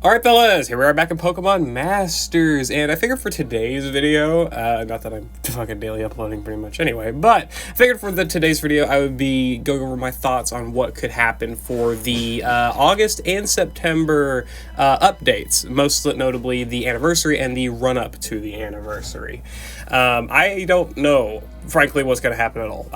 Alright fellas, here we are back in Pokemon Masters, and I figured for today's video, not that I'm fucking daily uploading pretty much anyway, but I figured for today's video I would be going over my thoughts on what could happen for the August and September updates, most notably the anniversary and the run-up to the anniversary. I don't know, frankly, what's going to happen at all.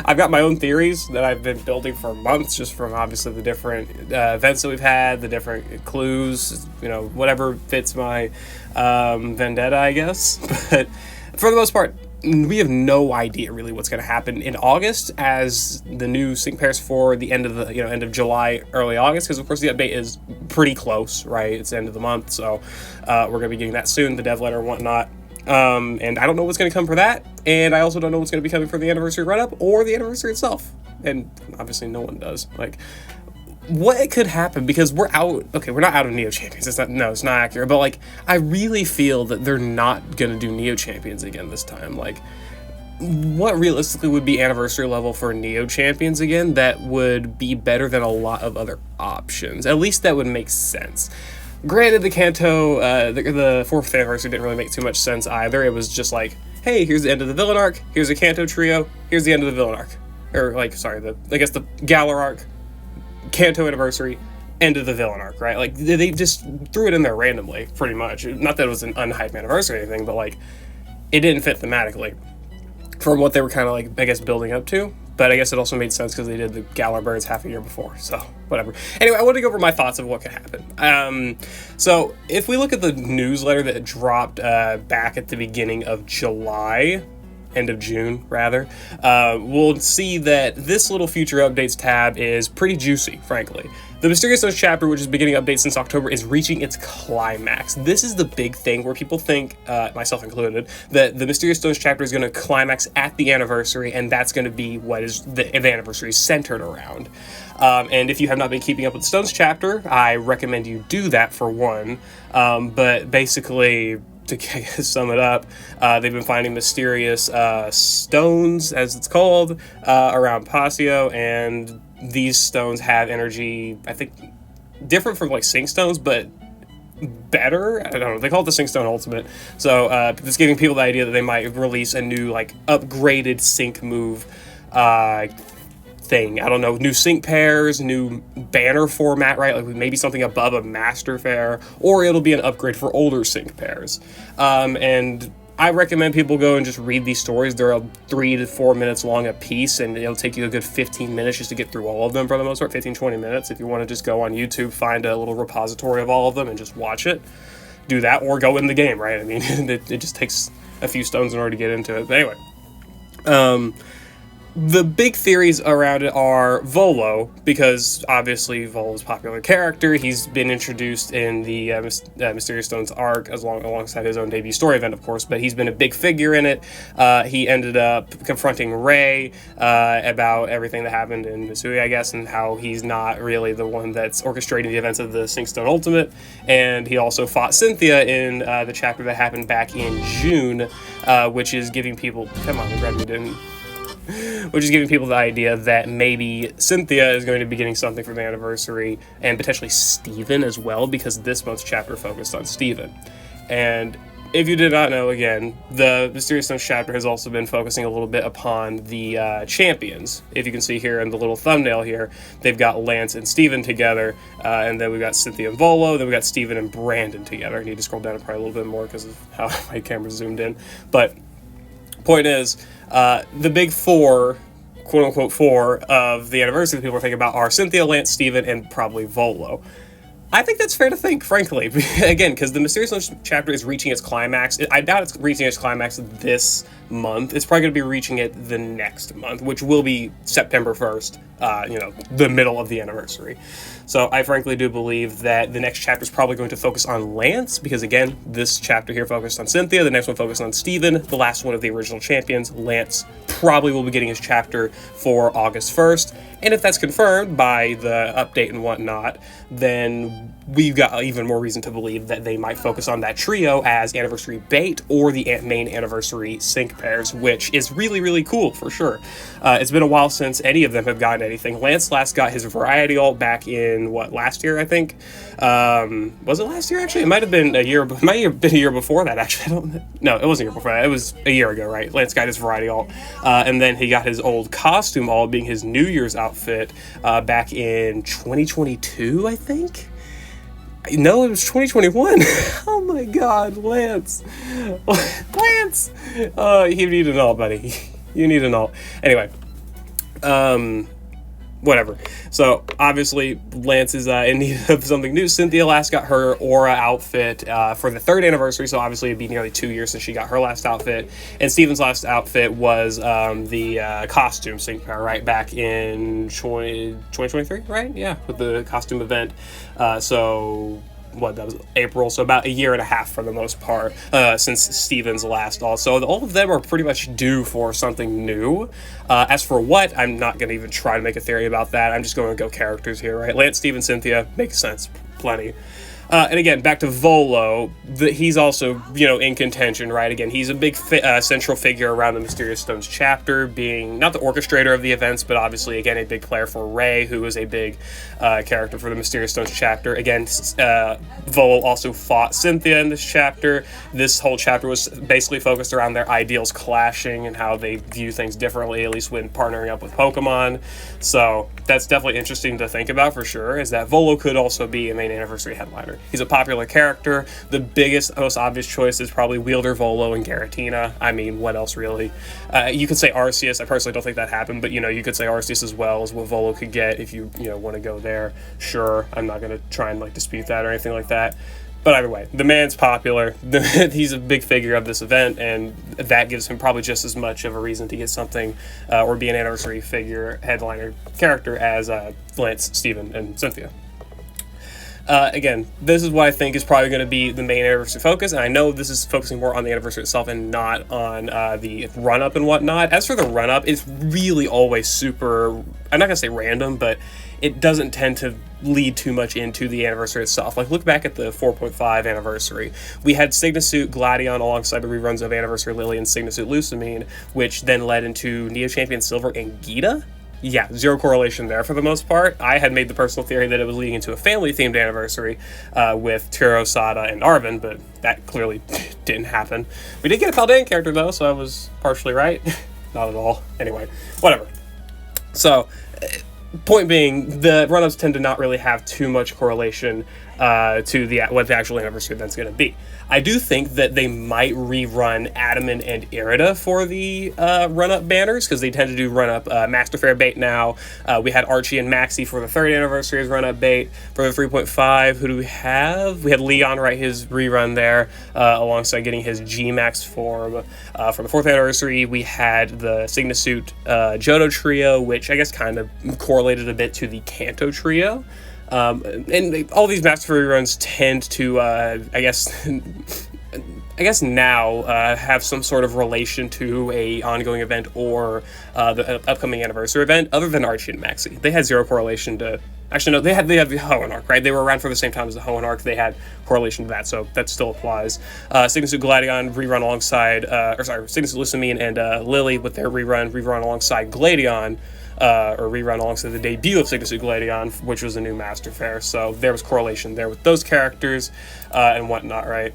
I've got my own theories that I've been building for months, just from obviously the different events that we've had, the different clues, you know, whatever fits my vendetta, I guess. But for the most part, we have no idea really what's going to happen in August as the new sync pairs for the end of the end of July, early August, because of course the update is pretty close, right? It's the end of the month, so we're going to be getting that soon, the dev letter and whatnot. And I don't know what's going to come for that, and I also don't know what's going to be coming for the anniversary run-up or the anniversary itself, and obviously no one does. Like, what could happen, because we're out, okay, we're not out of Neo Champions, it's not accurate, but like, I really feel that they're not going to do Neo Champions again this time. Like, what realistically would be anniversary level for Neo Champions again that would be better than a lot of other options? At least that would make sense. Granted, the Kanto, the 4th anniversary didn't really make too much sense either. It was just like, hey, here's the end of the villain arc, here's a Kanto trio, here's the end of the villain arc. Or, like, sorry, I guess the Galar arc, Kanto anniversary, end of the villain arc, right? Like, they just threw it in there randomly, pretty much. Not that it was an unhyped anniversary or anything, but, like, it didn't fit thematically from what they were kind of, like, I guess, building up to. But I guess it also made sense because they did the Galar Birds half a year before, so whatever. Anyway, I want to go over my thoughts of what could happen. So if we look at the newsletter that dropped back at the beginning of July, end of June, rather, we'll see that this little future updates tab is pretty juicy, frankly. The Mysterious Stones chapter, which is beginning updates since October, is reaching its climax. This is the big thing where people think, myself included, that the Mysterious Stones chapter is going to climax at the anniversary, and that's going to be what is the anniversary is centered around. And if you have not been keeping up with the Stones chapter, I recommend you do that for one. But basically, to sum it up, they've been finding mysterious stones, as it's called, around Pasio, and these stones have energy, I think, different from like Sync Stones, but better. I don't know, they call it the Sync Stone Ultimate. So it's giving people the idea that they might release a new, like, upgraded sync move thing. I don't know, new sync pairs, new banner format, right? Like maybe something above a master fair, or it'll be an upgrade for older sync pairs. And I recommend people go and just read these stories. They're 3 to 4 minutes long a piece, and it'll take you a good 15 minutes just to get through all of them for the most part, 15-20 minutes. If you want to just go on YouTube, find a little repository of all of them and just watch it, do that, or go in the game, right? I mean, it just takes a few stones in order to get into it. But anyway, the big theories around it are Volo, because obviously Volo's a popular character. He's been introduced in the Mysterious Stones arc alongside his own debut story event, of course, but he's been a big figure in it. He ended up confronting Ray about everything that happened in Misui, I guess, and how he's not really the one that's orchestrating the events of the Sync Stone Ultimate. And he also fought Cynthia in the chapter that happened back in June, which is giving people... Come on, grab me, didn't... Which is giving people the idea that maybe Cynthia is going to be getting something for the anniversary, and potentially Steven as well, because this month's chapter focused on Steven. And if you did not know, again, the Mysterious Stones chapter has also been focusing a little bit upon the champions. If you can see here in the little thumbnail here, they've got Lance and Steven together, and then we've got Cynthia and Volo, then we've got Steven and Brandon together. I need to scroll down probably a little bit more because of how my camera's zoomed in. But point is, the big four, quote-unquote four, of the anniversary that people are thinking about are Cynthia, Lance, Steven, and probably Volo. I think that's fair to think, frankly. Again, because the Mysterious Stones chapter is reaching its climax. I doubt it's reaching its climax this month. It's probably going to be reaching it the next month, which will be September 1st, the middle of the anniversary. So I frankly do believe that the next chapter is probably going to focus on Lance, because again, this chapter here focused on Cynthia, the next one focused on Steven, the last one of the original champions. Lance probably will be getting his chapter for August 1st, and if that's confirmed by the update and whatnot, then we've got even more reason to believe that they might focus on that trio as anniversary bait or the main anniversary sync pairs, which is really, really cool for sure. It's been a while since any of them have gotten anything. Lance last got his variety alt back in, last year, I think? Was it last year, actually? It might have been a year, it might have been a year before that, actually. No, it wasn't a year before that. It was a year ago, right? Lance got his variety alt. And then he got his old costume alt, being his New Year's outfit, back in 2022, I think? No, it was 2021. Oh my god, Lance. Lance! You need an alt, buddy. You need an alt. Anyway. Whatever. So, obviously, Lance is in need of something new. Cynthia last got her Aura outfit for the 3rd anniversary, so obviously it'd be nearly 2 years since she got her last outfit. And Steven's last outfit was the costume sync pair, right, back in 2023, right? Yeah, with the costume event. That was April, so about a year and a half for the most part, since Steven's last alt. So all of them are pretty much due for something new. As for what, I'm not going to even try to make a theory about that. I'm just going to go characters here, right? Lance, Steven, Cynthia, makes sense, plenty. And again, back to Volo, he's also, in contention, right? Again, he's a big central figure around the Mysterious Stones chapter, being not the orchestrator of the events, but obviously, again, a big player for Ray, who is a big character for the Mysterious Stones chapter. Again, Volo also fought Cynthia in this chapter. This whole chapter was basically focused around their ideals clashing and how they view things differently, at least when partnering up with Pokemon. So that's definitely interesting to think about for sure, is that Volo could also be a main anniversary headliner. He's a popular character. The biggest, most obvious choice is probably Wielder Volo and Garatina. I mean, what else really? You could say Arceus. I personally don't think that happened, but you could say Arceus as well as what Volo could get if you want to go there. Sure, I'm not going to try and dispute that or anything like that. But either way, the man's popular. He's a big figure of this event, and that gives him probably just as much of a reason to get something or be an anniversary figure, headliner character as Lance, Steven, and Cynthia. Again, this is what I think is probably going to be the main anniversary focus, and I know this is focusing more on the anniversary itself and not on the run-up and whatnot. As for the run-up, it's really always super, I'm not going to say random, but it doesn't tend to lead too much into the anniversary itself. Look back at the 4.5 anniversary. We had Signasuit Gladion alongside the reruns of Anniversary Lily and Signasuit Lusamine, which then led into Neo Champion Silver and Gita. Yeah, zero correlation there for the most part. I had made the personal theory that it was leading into a family-themed anniversary with Turo, Sada, and Arvin, but that clearly didn't happen. We did get a Paldean character, though, so I was partially right. Not at all. Anyway, whatever. So, point being, the run-ups tend to not really have too much correlation to what the actual anniversary event's going to be. I do think that they might rerun Datamine and Eriott for the run-up banners, because they tend to do run-up Master Fair bait now. We had Archie and Maxie for the 3rd anniversary as run-up bait. For the 3.5, who do we have? We had Leon write his rerun there, alongside getting his G-Max form. For the 4th anniversary, we had the Signasuit Johto trio, which I guess kind of correlated a bit to the Kanto trio. And all these Master Fair reruns tend to, I guess now have some sort of relation to a ongoing event or the upcoming anniversary event, other than Archie and Maxie. They had zero correlation to. Actually, no, they had the Hoenn arc, right? They were around for the same time as the Hoenn arc. They had correlation to that, so that still applies. Signasuit Gladion rerun alongside, Signasuit Lusamine and Lily with their rerun alongside Gladion. Or rerun alongside the debut of Signasuit Gladion, which was a new Master Fair. So there was correlation there with those characters and whatnot, right?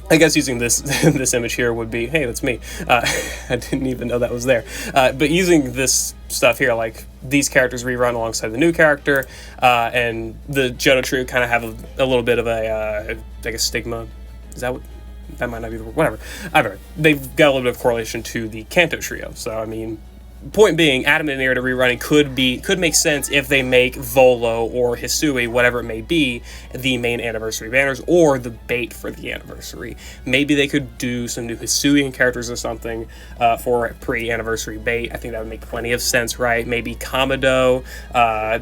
I guess using this this image here would be, hey, that's me. I didn't even know that was there. But using this stuff here, these characters rerun alongside the new character, and the Johto trio kind of have a little bit of a, stigma. Is that what? That might not be the word. Whatever. Either they've got a little bit of correlation to the Kanto trio. So, I mean, point being, Datamine and Eriott rerunning could make sense if they make Volo or Hisui, whatever it may be, the main anniversary banners or the bait for the anniversary. Maybe they could do some new Hisuian characters or something for pre-anniversary bait. I think that would make plenty of sense, right? Maybe Kamado.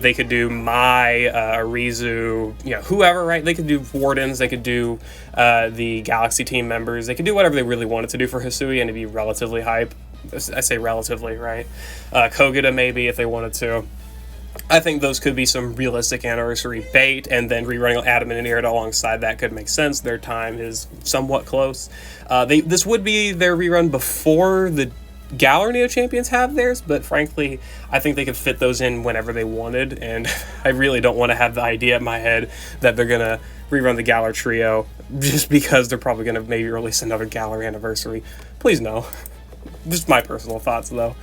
They could do Mai, Arizu, whoever, right? They could do Wardens. They could do the Galaxy team members. They could do whatever they really wanted to do for Hisui and it'd be relatively hype. I say relatively, right? Kogita maybe if they wanted to. I think those could be some realistic anniversary bait, and then rerunning Datamine and Eriott alongside that could make sense. Their time is somewhat close. This would be their rerun before the Galar Neo Champions have theirs, but frankly, I think they could fit those in whenever they wanted, and I really don't want to have the idea in my head that they're going to rerun the Galar Trio just because they're probably going to maybe release another Galar anniversary. Please no. Just my personal thoughts, though.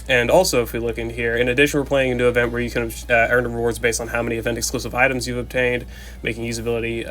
And also, if we look in here, in addition, we're playing a new event where you can earn rewards based on how many event-exclusive items you've obtained, making usability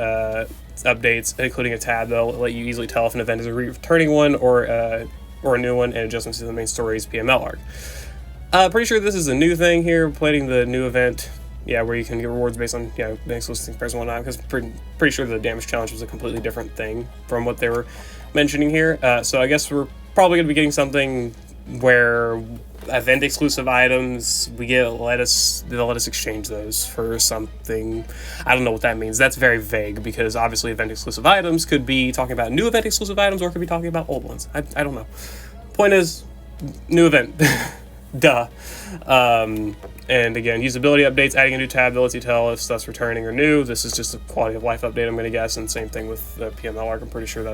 updates, including a tab that'll let you easily tell if an event is a returning one or a new one, and adjustments to the main story's PML arc. Pretty sure this is a new thing here, playing the new event, where you can get rewards based on, the exclusive person and whatnot, because pretty sure the damage challenge was a completely different thing from what they were mentioning here. So I guess we're probably going to be getting something where event exclusive items they'll let us exchange those for something. I don't know what that means. That's very vague, because obviously event exclusive items could be talking about new event exclusive items, or it could be talking about old ones. I don't know. Point is, new event. Duh. And again, usability updates, adding a new tab that lets you tell if stuff's returning or new. This is just a quality of life update, I'm going to guess, and same thing with the PML arc. I'm pretty sure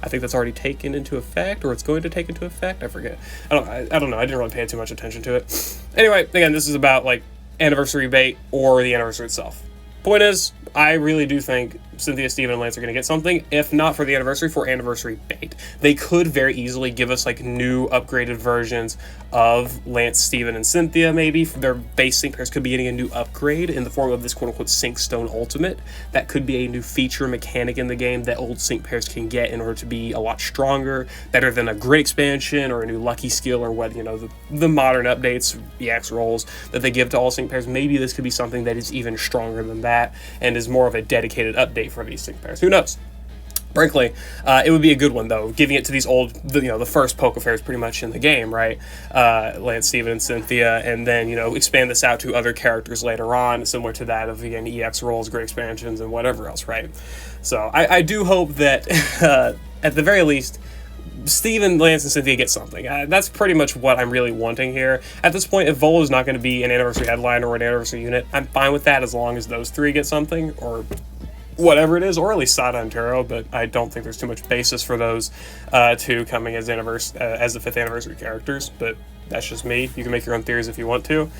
I think that's already taken into effect, or it's going to take into effect. I forget. I don't know. I didn't really pay too much attention to it. Anyway, again, this is about like anniversary bait or the anniversary itself. Point is, I really do think Cynthia, Steven, and Lance are going to get something, if not for the anniversary, for anniversary bait. They could very easily give us like new upgraded versions of Lance, Steven, and Cynthia, maybe. Their base sync pairs could be getting a new upgrade in the form of this quote-unquote Sync Stone Ultimate. That could be a new feature mechanic in the game that old sync pairs can get in order to be a lot stronger, better than a grid expansion or a new lucky skill, or what, the modern updates, EX rolls that they give to all sync pairs. Maybe this could be something that is even stronger than that and is more of a dedicated update for these sync pairs. Who knows? Frankly, it would be a good one, though, giving it to these old, the first Poke Fairs pretty much in the game, right? Lance, Steven, and Cynthia, and then, expand this out to other characters later on, similar to that of, again, EX rolls, great expansions, and whatever else, right? So I do hope that, at the very least, Steven, Lance, and Cynthia get something. That's pretty much what I'm really wanting here. At this point, if Volo is not going to be an anniversary headline or an anniversary unit, I'm fine with that as long as those three get something, or whatever it is, or at least Sada and Turo, but I don't think there's too much basis for those two coming as the 5th anniversary characters, but that's just me. You can make your own theories if you want to.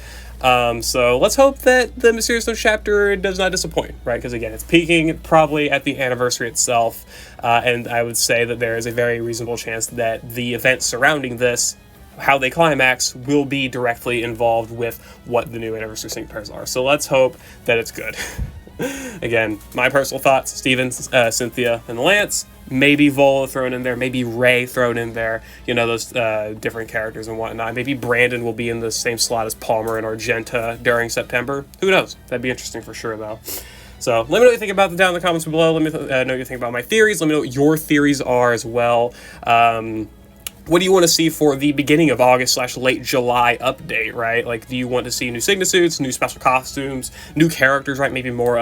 So let's hope that the Mysterious Stone chapter does not disappoint, right? Because again, it's peaking probably at the anniversary itself, and I would say that there is a very reasonable chance that the events surrounding this, how they climax, will be directly involved with what the new anniversary sync pairs are. So let's hope that it's good. Again, my personal thoughts, Steven, Cynthia, and Lance. Maybe Volo thrown in there, maybe Ray thrown in there, those different characters and whatnot. Maybe Brandon will be in the same slot as Palmer and Argenta during September. Who knows? That'd be interesting for sure, though. So let me know what you think about that down in the comments below. Let me know what you think about my theories. Let me know what your theories are as well. What do you want to see for the beginning of August / late July update, right? Like, do you want to see new Sigma suits, new special costumes, new characters, right? Maybe more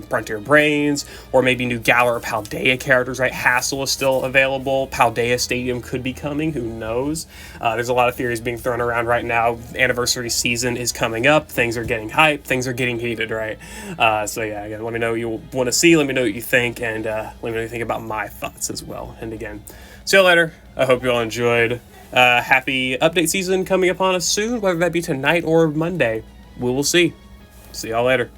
Frontier Brains, or maybe new Galar or Paldea characters, right? Hassel is still available. Paldea Stadium could be coming. Who knows? There's a lot of theories being thrown around right now. Anniversary season is coming up. Things are getting hyped. Things are getting heated, right? So yeah, again, let me know what you want to see. Let me know what you think, and let me know what you think about my thoughts as well. And again, see you later. I hope you all enjoyed. Happy update season coming upon us soon, whether that be tonight or Monday. We will see. See y'all later.